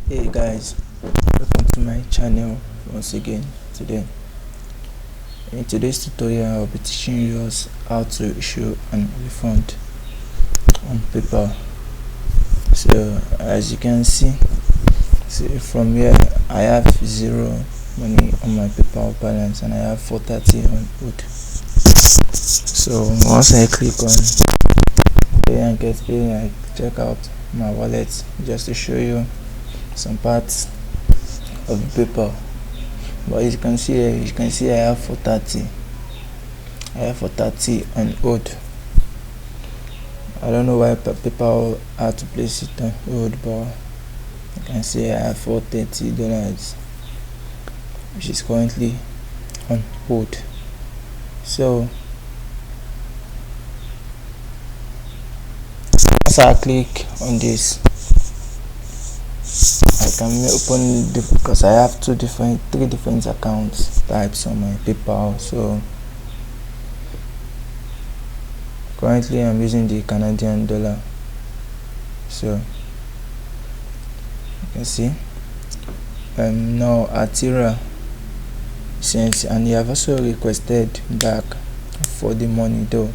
Hey guys, welcome to my channel once again. In today's tutorial I'll be teaching you how to issue an refund on PayPal. So as you can see from here, I have zero money on my PayPal balance and I have 430 on Wood. So once I click on pay and get paid, I check out my wallet just to show you some parts of the PayPal. But as you can see here, I have 430 on hold. I don't know why PayPal had to place it on hold, but you can see I have $430 which is currently on hold. So once I click on this, I can open because I have three different accounts types on my PayPal. So currently I'm using the Canadian dollar. So you can see now Atira since, and you have also requested back for the money though.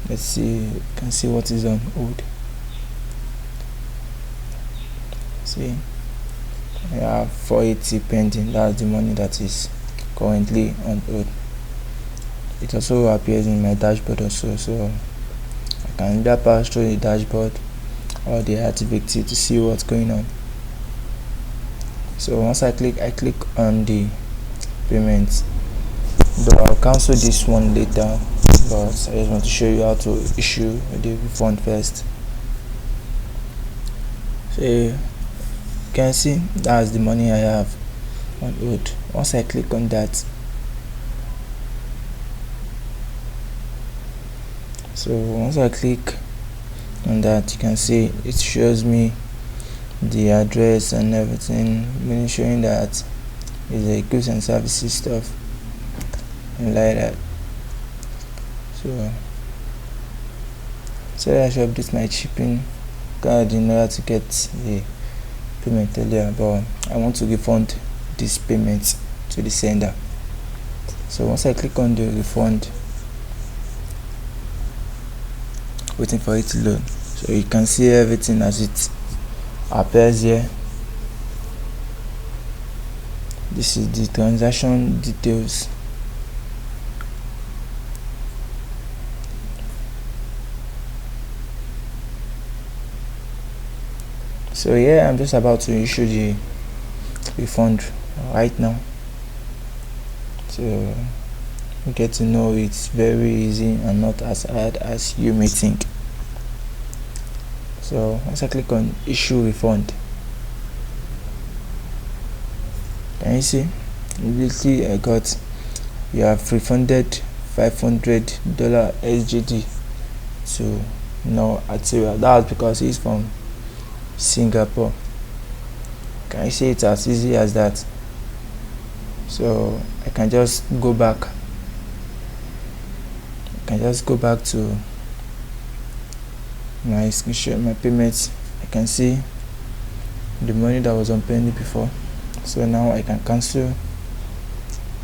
Let's see, you can see what is on hold. See, I have 480 pending. That's the money that is currently on hold. It also appears in my dashboard also, so I can either pass through the dashboard or the activity to see what's going on. So once I click on the payments, though I'll cancel this one later, but I just want to show you how to issue the refund first. So you can see that's the money I have on hold. Once I click on that, so once I click on that, you can see it shows me the address and everything, meaning showing that it's a goods and services stuff and like that. So I should update my shipping card in order to get the payment earlier, but I want to refund this payment to the sender. So once I click on the refund, waiting for it to load, so you can see everything as it appears here. This is the transaction details. So yeah, I'm just about to issue the refund right now. So you get to know it's very easy and not as hard as you may think. So once I click on issue refund, can you see immediately I got, you have refunded $500 SGD to no Atira. That's because he's from Singapore. Can you see it's as easy as that? So I can just go back to my screenshot, my payments. I can see the money that was on pending before, so now I can cancel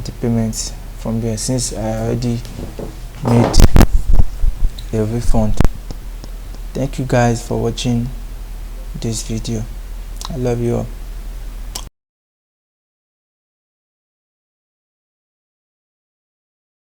the payments from there since I already made a refund. Thank you guys for watching this video. I love you all.